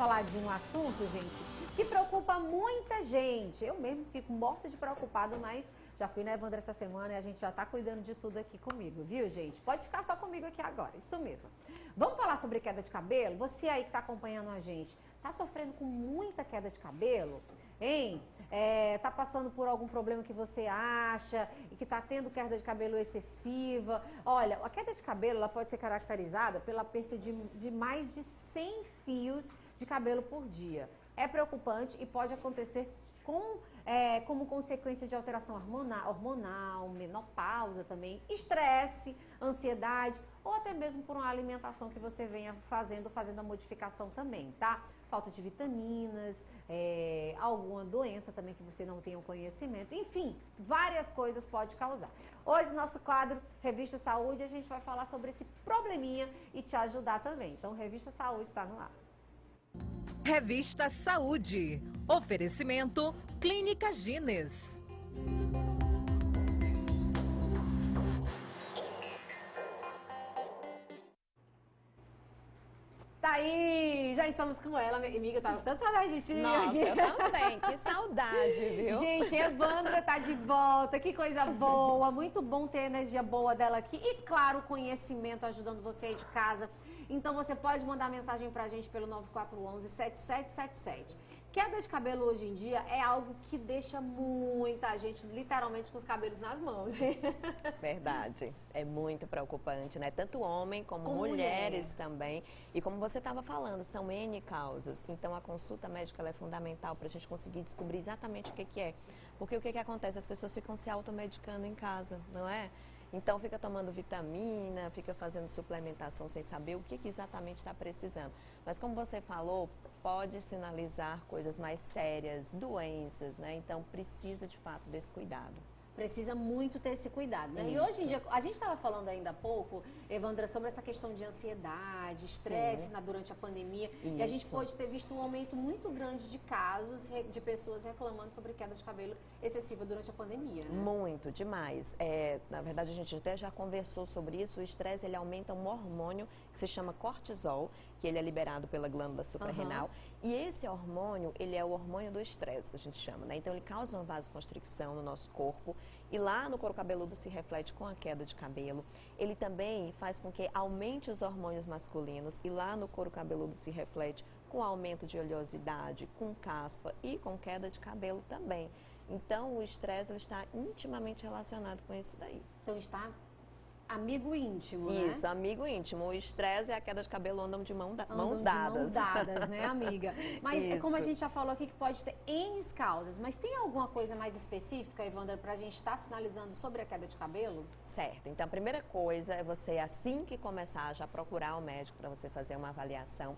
falar de um assunto, gente, que preocupa muita gente. Eu mesmo fico morta de preocupada, mas já fui na Evandra essa semana e a gente já tá cuidando de tudo aqui comigo, viu, gente? Pode ficar só comigo aqui agora, isso mesmo. Vamos falar sobre queda de cabelo? Você aí que tá acompanhando a gente, tá sofrendo com muita queda de cabelo? Hein? Tá passando por algum problema que você acha e que tá tendo queda de cabelo excessiva? Olha, a queda de cabelo ela pode ser caracterizada pela perda de mais de 100 fios de cabelo por dia. É preocupante e pode acontecer como consequência de alteração hormonal, menopausa também, estresse, ansiedade ou até mesmo por uma alimentação que você venha fazendo a modificação também, tá? Falta de vitaminas, alguma doença também que você não tenha conhecimento, enfim, várias coisas pode causar. Hoje, nosso quadro Revista Saúde, a gente vai falar sobre esse probleminha e te ajudar também. Então, Revista Saúde está no ar. Revista Saúde. Oferecimento Clínica Gines. Tá aí, já estamos com ela, minha amiga, tava tanta saudade de ti. Nossa, eu também, que saudade, viu? Gente, Evandra tá de volta, que coisa boa, muito bom ter a energia boa dela aqui e, claro, conhecimento ajudando você aí de casa. Então você pode mandar mensagem pra gente pelo 9411-7777. Queda de cabelo hoje em dia é algo que deixa muita gente literalmente com os cabelos nas mãos. Verdade, é muito preocupante, né? Tanto homem como mulheres também. E como você estava falando, são N causas. Então a consulta médica ela é fundamental para a gente conseguir descobrir exatamente o que é. Porque o que acontece? As pessoas ficam se automedicando em casa, não é? Então fica tomando vitamina, fica fazendo suplementação sem saber o que exatamente está precisando. Mas como você falou, pode sinalizar coisas mais sérias, doenças, né? Então precisa de fato desse cuidado. Precisa muito ter esse cuidado, né? Isso. E hoje em dia, a gente estava falando ainda há pouco, Evandra, sobre essa questão de ansiedade, estresse durante a pandemia. Isso. E a gente pode ter visto um aumento muito grande de casos de pessoas reclamando sobre queda de cabelo excessiva durante a pandemia, né? Muito, demais. Na verdade, a gente até já conversou sobre isso. O estresse, ele aumenta um hormônio que se chama cortisol, que ele é liberado pela glândula suprarrenal. E esse hormônio, ele é o hormônio do estresse, que a gente chama, né? Então, ele causa uma vasoconstricção no nosso corpo. E lá no couro cabeludo se reflete com a queda de cabelo. Ele também faz com que aumente os hormônios masculinos. E lá no couro cabeludo se reflete com aumento de oleosidade, com caspa e com queda de cabelo também. Então, o estresse ele está intimamente relacionado com isso daí. Então, está amigo íntimo, né? Isso, amigo íntimo. O estresse e a queda de cabelo andam de mãos dadas. Mãos dadas, né, amiga? Mas Isso. como a gente já falou aqui que pode ter N causas, mas tem alguma coisa mais específica, Evandra, pra gente estar sinalizando sobre a queda de cabelo? Certo. Então, a primeira coisa é você, assim que começar, já procurar o médico para você fazer uma avaliação.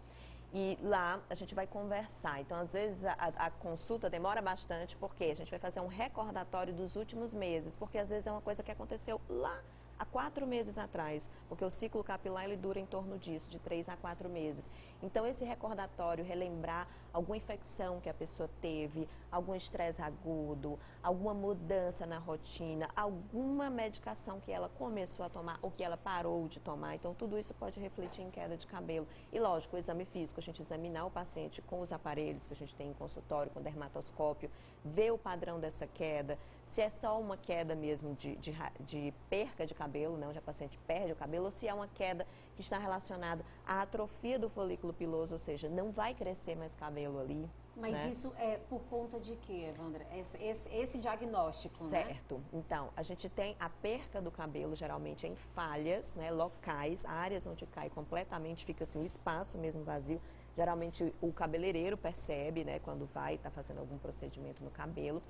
E lá a gente vai conversar. Então, às vezes, a consulta demora bastante, porque a gente vai fazer um recordatório dos últimos meses, porque às vezes é uma coisa que aconteceu lá há 4 meses atrás, porque o ciclo capilar ele dura em torno disso, de 3 a 4 meses. Então, esse recordatório, relembrar alguma infecção que a pessoa teve, algum estresse agudo, alguma mudança na rotina, alguma medicação que ela começou a tomar ou que ela parou de tomar. Então, tudo isso pode refletir em queda de cabelo. E, lógico, o exame físico, a gente examinar o paciente com os aparelhos que a gente tem em consultório, com dermatoscópio, ver o padrão dessa queda, se é só uma queda mesmo de perca de cabelo, né, onde a paciente perde o cabelo, ou se é uma queda que está relacionada à atrofia do folículo piloso, ou seja, não vai crescer mais cabelo ali. Mas né? isso é por conta de quê, Evandra? Esse diagnóstico, né? Certo. Então, a gente tem a perca do cabelo, geralmente em falhas, né, locais, áreas onde cai completamente, fica assim, um espaço mesmo vazio. Geralmente o cabeleireiro percebe, né, quando vai estar fazendo algum procedimento no cabelo.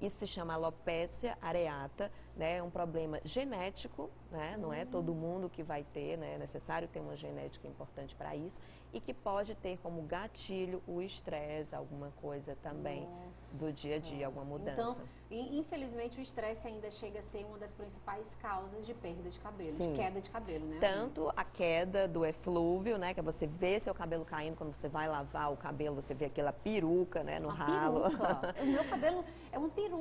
Isso se chama alopecia areata, né? É um problema genético, né? Não é todo mundo que vai ter, né? É necessário ter uma genética importante para isso e que pode ter como gatilho o estresse, alguma coisa também do dia a dia, alguma mudança. Então, infelizmente, o estresse ainda chega a ser uma das principais causas de perda de cabelo, Sim. de queda de cabelo, né? Tanto a queda do eflúvio, né? Que é você vê seu cabelo caindo, quando você vai lavar o cabelo, você vê aquela peruca, né? No ralo. Peruca. O meu cabelo é uma peruca.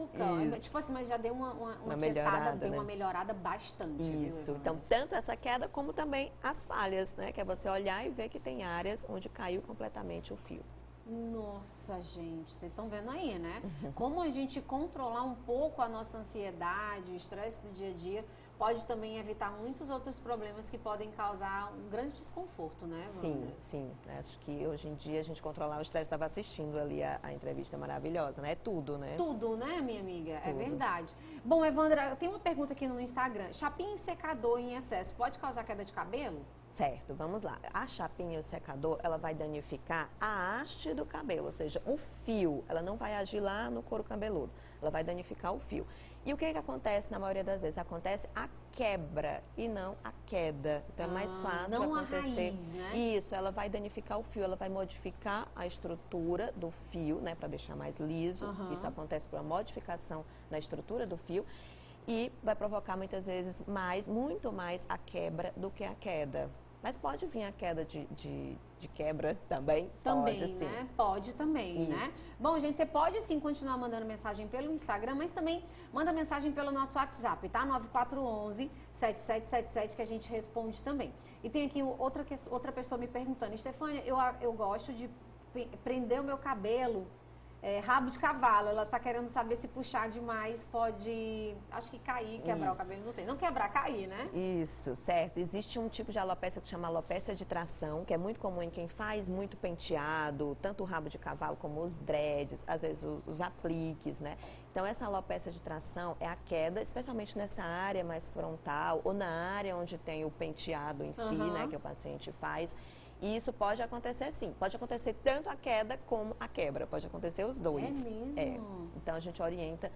Isso. Tipo assim, mas já deu uma melhorada, deu né? uma melhorada bastante. Isso. Viu, Então, tanto essa queda como também as falhas, né? Que é você olhar e ver que tem áreas onde caiu completamente o fio. Nossa, gente, vocês estão vendo aí, né? Como a gente controlar um pouco a nossa ansiedade, o estresse do dia a dia, pode também evitar muitos outros problemas que podem causar um grande desconforto, né, Wanda? Sim, sim. Acho que hoje em dia a gente controlar o estresse, estava assistindo ali a entrevista maravilhosa, né? É tudo, né? Tudo, né, minha amiga? É Tudo. verdade. Bom, Evandra, tem uma pergunta aqui no Instagram. Chapinha e secador em excesso pode causar queda de cabelo? Certo, vamos lá. A chapinha e o secador, ela vai danificar a haste do cabelo, ou seja, o fio. Ela não vai agir lá no couro cabeludo, ela vai danificar o fio. E o que acontece na maioria das vezes? Acontece a quebra e não a queda. Então é mais fácil não acontecer. a raiz, né? Isso, ela vai danificar o fio, ela vai modificar a estrutura do fio, né, para deixar mais liso. Isso acontece por uma modificação na estrutura do fio. E vai provocar muitas vezes muito mais a quebra do que a queda. Mas pode vir a queda de quebra também? Também, pode, sim. né? Pode também, né? Isso. Bom, gente, você pode sim continuar mandando mensagem pelo Instagram, mas também manda mensagem pelo nosso WhatsApp, tá? 9411-7777, que a gente responde também. E tem aqui outra pessoa me perguntando, Estefânia, eu gosto de prender o meu cabelo rabo de cavalo. Ela tá querendo saber se puxar demais pode, acho que cair, quebrar o cabelo, não sei. Não quebrar, cair, né? Isso, certo. Existe um tipo de alopécia que chama alopécia de tração, que é muito comum em quem faz muito penteado, tanto o rabo de cavalo como os dreads, às vezes os apliques, né? Então, essa alopécia de tração é a queda, especialmente nessa área mais frontal ou na área onde tem o penteado em si, né, que o paciente faz. E isso pode acontecer sim, pode acontecer tanto a queda como a quebra, pode acontecer os dois. É mesmo? É. Então a gente orienta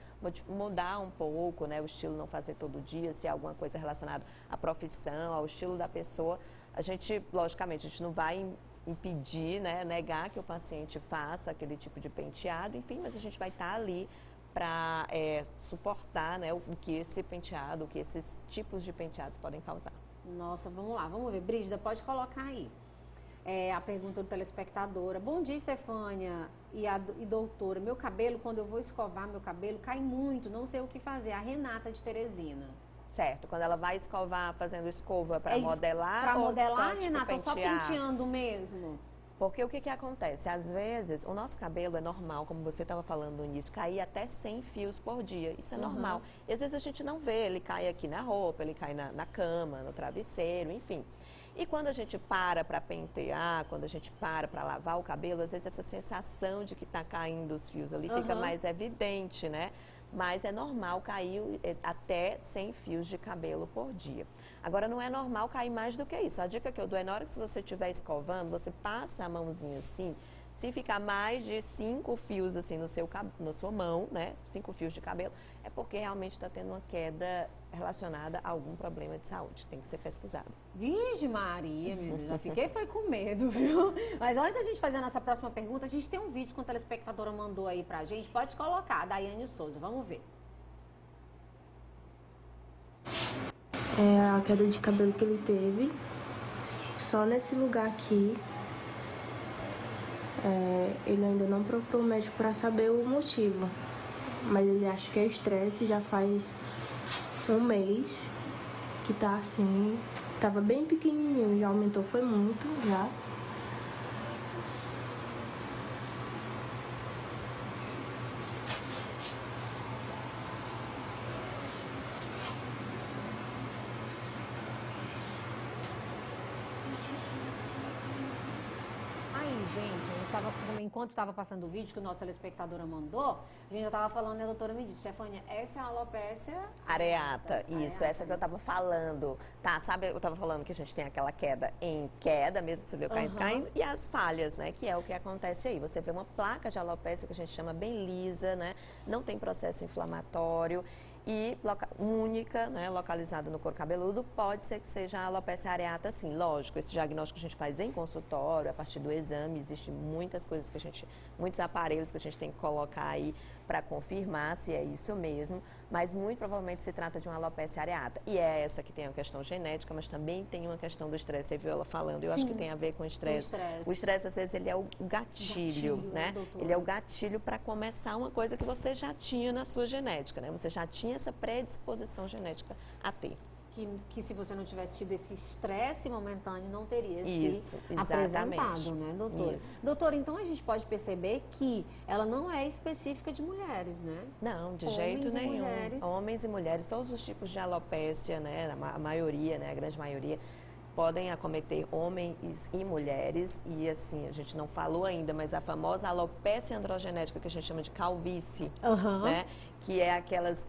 mudar um pouco, né, o estilo, não fazer todo dia, se é alguma coisa relacionada à profissão, ao estilo da pessoa. A gente, logicamente, a gente não vai impedir, né, negar que o paciente faça aquele tipo de penteado, enfim, mas a gente vai estar ali para suportar, né, o que esse penteado, o que esses tipos de penteados podem causar. Nossa, vamos lá, vamos ver. Brígida, pode colocar aí. A pergunta do telespectadora. Bom dia, Estefânia e doutora. Meu cabelo, quando eu vou escovar meu cabelo, cai muito, não sei o que fazer. A Renata de Teresina. Certo, quando ela vai escovar, fazendo escova para modelar Para ou modelar, só, tipo, Renata, ou só pentear? penteando mesmo? Porque o que acontece? Às vezes, o nosso cabelo é normal, como você estava falando no início, cair até 100 fios por dia. Isso é normal. E às vezes a gente não vê, ele cai aqui na roupa, ele cai na cama, no travesseiro, enfim. E quando a gente para pentear, quando a gente para lavar o cabelo, às vezes essa sensação de que está caindo os fios ali fica mais evidente, né? Mas é normal cair até 100 fios de cabelo por dia. Agora, não é normal cair mais do que isso. A dica que eu dou é, na hora que você estiver escovando, você passa a mãozinha assim. Se ficar mais de 5 fios assim na sua mão, né? 5 fios de cabelo, é porque realmente está tendo uma queda relacionada a algum problema de saúde. Tem que ser pesquisado. Virgem Maria, menina, já fiquei com medo, viu? Mas antes da gente fazer a nossa próxima pergunta, a gente tem um vídeo que a telespectadora mandou aí pra gente. Pode colocar, a Daiane Souza. Vamos ver. A queda de cabelo que ele teve, só nesse lugar aqui. Ele ainda não procurou o médico para saber o motivo, mas ele acha que é estresse. Já faz um mês que tá assim, tava bem pequenininho, já aumentou, foi muito já. Enquanto estava passando o vídeo que o nosso telespectadora mandou, a gente já estava falando, e a doutora me disse, Stefânia, essa é a alopécia areata, isso, essa que eu estava falando. Tá, sabe, eu estava falando que a gente tem aquela queda em queda, mesmo que você viu caindo, e as falhas, né, que é o que acontece aí. Você vê uma placa de alopécia que a gente chama bem lisa, né, não tem processo inflamatório e única, né, localizada no couro cabeludo, pode ser que seja a alopécia areata, sim. Lógico, esse diagnóstico a gente faz em consultório, a partir do exame, existem muitas coisas muitos aparelhos que a gente tem que colocar aí para confirmar se é isso mesmo, mas muito provavelmente se trata de uma alopécia areata. E é essa que tem a questão genética, mas também tem uma questão do estresse. Você viu ela falando, eu acho que tem a ver com o estresse. O estresse, às vezes, ele é o gatilho, né? Ele é o gatilho para começar uma coisa que você já tinha na sua genética, né? Você já tinha essa predisposição genética a ter. que se você não tivesse tido esse estresse momentâneo, não teria Isso, se apresentado, né, doutora? Isso. Doutora, então a gente pode perceber que ela não é específica de mulheres, né? Não, de Homens jeito e nenhum. mulheres. Homens e mulheres, todos os tipos de alopécia, né, a maioria, né, a grande maioria, podem acometer homens e mulheres. E assim, a gente não falou ainda, mas a famosa alopecia androgenética, que a gente chama de calvície, né? Que é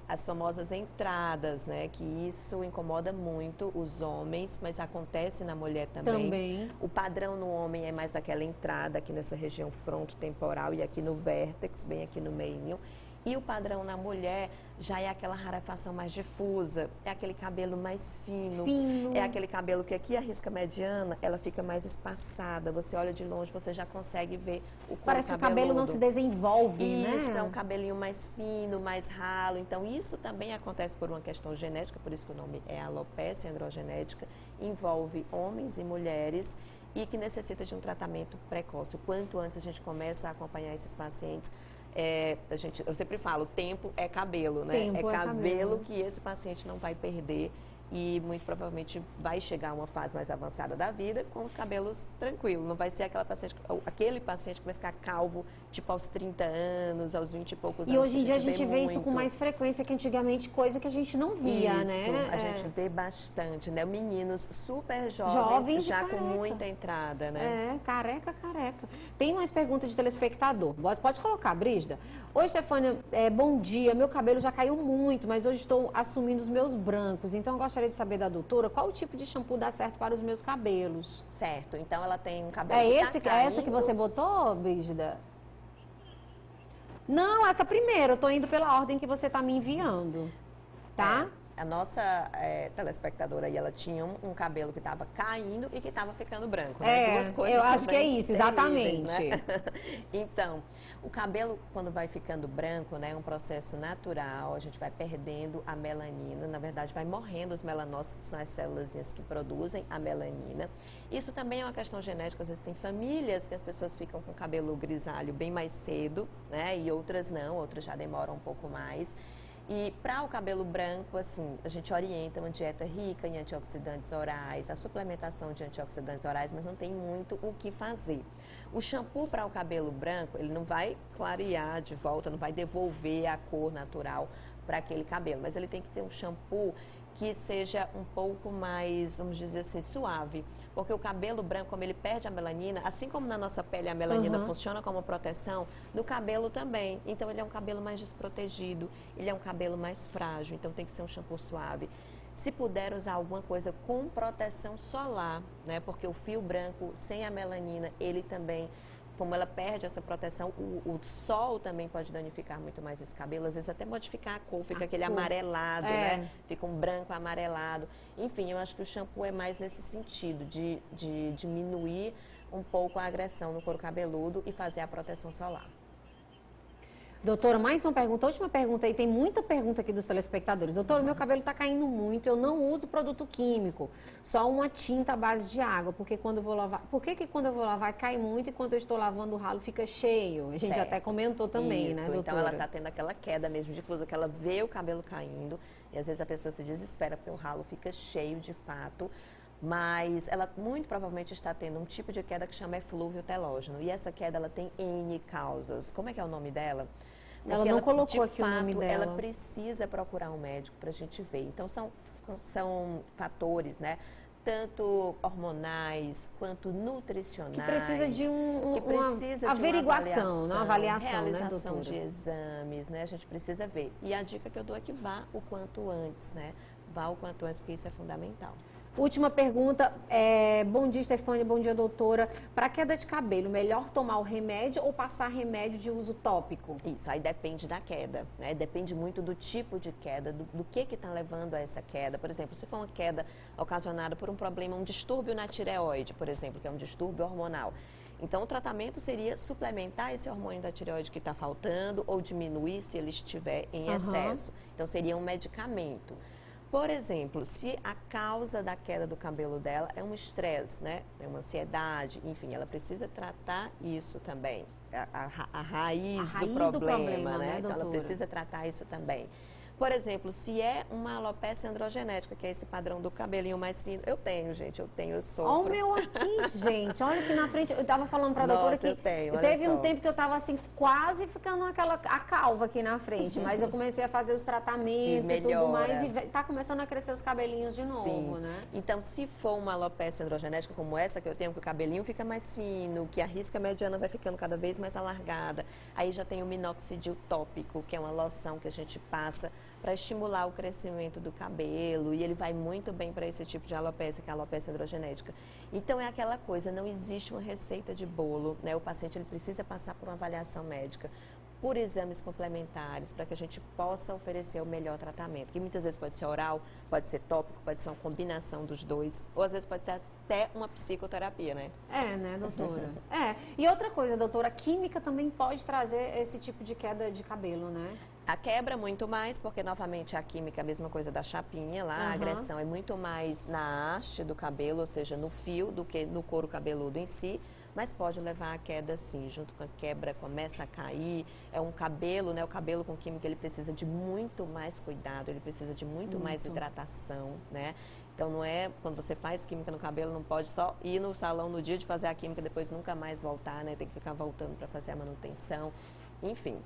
as famosas entradas, né? Que isso incomoda muito os homens, mas acontece na mulher também. O padrão no homem é mais daquela entrada aqui nessa região frontotemporal e aqui no vértex, bem aqui no meinho. E o padrão na mulher já é aquela rarefação mais difusa, é aquele cabelo mais fino, é aquele cabelo que aqui a risca mediana, ela fica mais espaçada. Você olha de longe, você já consegue ver o couro Parece que o cabelo não se desenvolve, né? Isso, é um cabelinho mais fino, mais ralo. Então, isso também acontece por uma questão genética, por isso que o nome é alopecia androgenética. Envolve homens e mulheres e que necessita de um tratamento precoce. O quanto antes a gente começa a acompanhar esses pacientes, eu sempre falo, tempo é cabelo, né? Tempo é cabelo que esse paciente não vai perder e muito provavelmente vai chegar a uma fase mais avançada da vida com os cabelos tranquilos. Não vai ser aquele paciente que vai ficar calvo, tipo aos 30 anos, aos 20 e poucos anos. E hoje em dia a gente vê isso com mais frequência que antigamente, coisa que a gente não via, isso, né? A gente vê bastante, né? Meninos super jovens já com muita entrada, né? Careca. Tem mais perguntas de telespectador. Pode colocar, Brígida. Oi, Stefânia, bom dia. Meu cabelo já caiu muito, mas hoje estou assumindo os meus brancos. Então, eu gostaria de saber da doutora qual o tipo de shampoo dá certo para os meus cabelos. Certo. Então, ela tem um cabelo É essa que você botou, Brígida? Não, essa primeira. Eu tô indo pela ordem que você tá me enviando. Tá? A nossa telespectadora aí, ela tinha um cabelo que estava caindo e que estava ficando branco, né? Duas coisas eu acho que é isso, terríveis, exatamente. Né? Então, o cabelo, quando vai ficando branco, né, é um processo natural, a gente vai perdendo a melanina, na verdade vai morrendo os melanócitos, que são as células que produzem a melanina. Isso também é uma questão genética, às vezes tem famílias que as pessoas ficam com cabelo grisalho bem mais cedo, né, e outras não, outras já demoram um pouco mais. E para o cabelo branco, assim, a gente orienta uma dieta rica em antioxidantes orais, a suplementação de antioxidantes orais, mas não tem muito o que fazer. O shampoo para o cabelo branco, ele não vai clarear de volta, não vai devolver a cor natural para aquele cabelo, mas ele tem que ter um shampoo que seja um pouco mais, vamos dizer assim, suave. Porque o cabelo branco, como ele perde a melanina, assim como na nossa pele a melanina funciona como proteção, no cabelo também. Então, ele é um cabelo mais desprotegido, ele é um cabelo mais frágil, então tem que ser um shampoo suave. Se puder usar alguma coisa com proteção solar, né? Porque o fio branco sem a melanina, ele também, como ela perde essa proteção, o sol também pode danificar muito mais esse cabelo, às vezes até modificar a cor, fica aquele amarelado, né? Fica um branco amarelado. Enfim, eu acho que o shampoo é mais nesse sentido, de diminuir um pouco a agressão no couro cabeludo e fazer a proteção solar. Doutora, mais uma pergunta, última pergunta aí, tem muita pergunta aqui dos telespectadores. Doutora, meu cabelo está caindo muito, eu não uso produto químico, só uma tinta à base de água, porque quando eu vou lavar, por que quando eu vou lavar cai muito e quando eu estou lavando o ralo fica cheio? A gente até comentou também, né, doutora? Então ela está tendo aquela queda mesmo difusa, que ela vê o cabelo caindo e às vezes a pessoa se desespera porque o ralo fica cheio de fato. Mas ela muito provavelmente está tendo um tipo de queda que chama eflúvio telógeno. E essa queda ela tem N causas. Como é que é o nome dela? Porque ela não colocou aqui fato, o nome dela. Ela precisa procurar um médico para a gente ver. Então são fatores, né? Tanto hormonais quanto nutricionais. Que precisa de uma averiguação, uma avaliação, realização, né, doutora? de exames, né? A gente precisa ver. E a dica que eu dou é que vá o quanto antes, né? Vá o quanto antes, porque isso é fundamental. Última pergunta, bom dia, Stefânia, bom dia, doutora. Para queda de cabelo, melhor tomar o remédio ou passar remédio de uso tópico? Isso, aí depende da queda, né? Depende muito do tipo de queda, do que está levando a essa queda. Por exemplo, se for uma queda ocasionada por um problema, um distúrbio na tireoide, por exemplo, que é um distúrbio hormonal. Então, o tratamento seria suplementar esse hormônio da tireoide que está faltando ou diminuir se ele estiver em excesso. Então, seria um medicamento. Por exemplo, se a causa da queda do cabelo dela é um estresse, né? É uma ansiedade, enfim, ela precisa tratar isso também, a raiz do problema, né? Então, ela precisa tratar isso também. Por exemplo, se é uma alopecia androgenética, que é esse padrão do cabelinho mais fino, eu tenho, gente, eu sofro. Olha o meu aqui, gente, olha aqui na frente, eu tava falando pra doutora Nossa, que eu tenho, olha teve um só. tempo que eu tava assim, quase ficando a calva aqui na frente, mas eu comecei a fazer os tratamentos e tudo mais, e tá começando a crescer os cabelinhos de novo, Sim. né? Então, se for uma alopecia androgenética como essa que eu tenho, que o cabelinho fica mais fino, que a risca mediana vai ficando cada vez mais alargada, aí já tem o minoxidil tópico, que é uma loção que a gente passa para estimular o crescimento do cabelo, e ele vai muito bem para esse tipo de alopecia, que é a alopecia androgenética. Então, é aquela coisa, não existe uma receita de bolo, né? O paciente ele precisa passar por uma avaliação médica, por exames complementares, para que a gente possa oferecer o melhor tratamento, que muitas vezes pode ser oral, pode ser tópico, pode ser uma combinação dos dois, ou às vezes pode ser até uma psicoterapia, né? É, né, doutora? E outra coisa, doutora, a química também pode trazer esse tipo de queda de cabelo, né? A quebra muito mais, porque novamente a química é a mesma coisa da chapinha lá, a agressão é muito mais na haste do cabelo, ou seja, no fio, do que no couro cabeludo em si, mas pode levar à queda sim, junto com a quebra começa a cair, é um cabelo, né, o cabelo com química ele precisa de muito mais cuidado, ele precisa de muito mais hidratação, né? Então não é, quando você faz química no cabelo, não pode só ir no salão no dia de fazer a química, depois nunca mais voltar, né? Tem que ficar voltando para fazer a manutenção, enfim.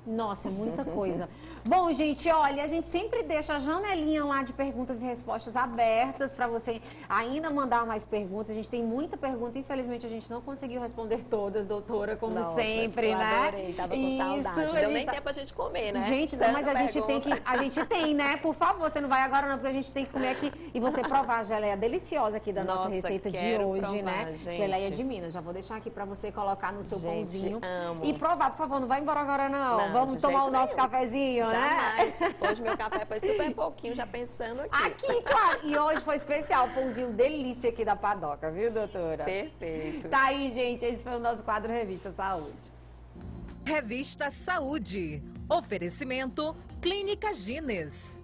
Nossa, é muita coisa. Bom, gente, olha, a gente sempre deixa a janelinha lá de perguntas e respostas abertas para você ainda mandar mais perguntas. A gente tem muita pergunta, infelizmente a gente não conseguiu responder todas, doutora, como Nossa, sempre, eu né? adorei, tava com saudade. Deu nem tempo a gente comer, né? Gente, não, mas a gente tem, né? Por favor, você não vai agora não, porque a gente tem que comer aqui e você provar a geleia deliciosa aqui da nossa receita de quero hoje, provar, né? gente. Geleia de Minas. Já vou deixar aqui para você colocar no seu Gente, pãozinho. amo. E provar, por favor, não vai embora agora não. Não, Vamos de tomar jeito o nosso nenhum. cafezinho, Jamais. né? Hoje meu café foi super pouquinho, já pensando aqui. Aqui, claro. E hoje foi especial, pãozinho delícia aqui da Padoca, viu, doutora? Perfeito. Tá aí, gente. Esse foi o nosso quadro Revista Saúde. Revista Saúde. Oferecimento Clínica Gines.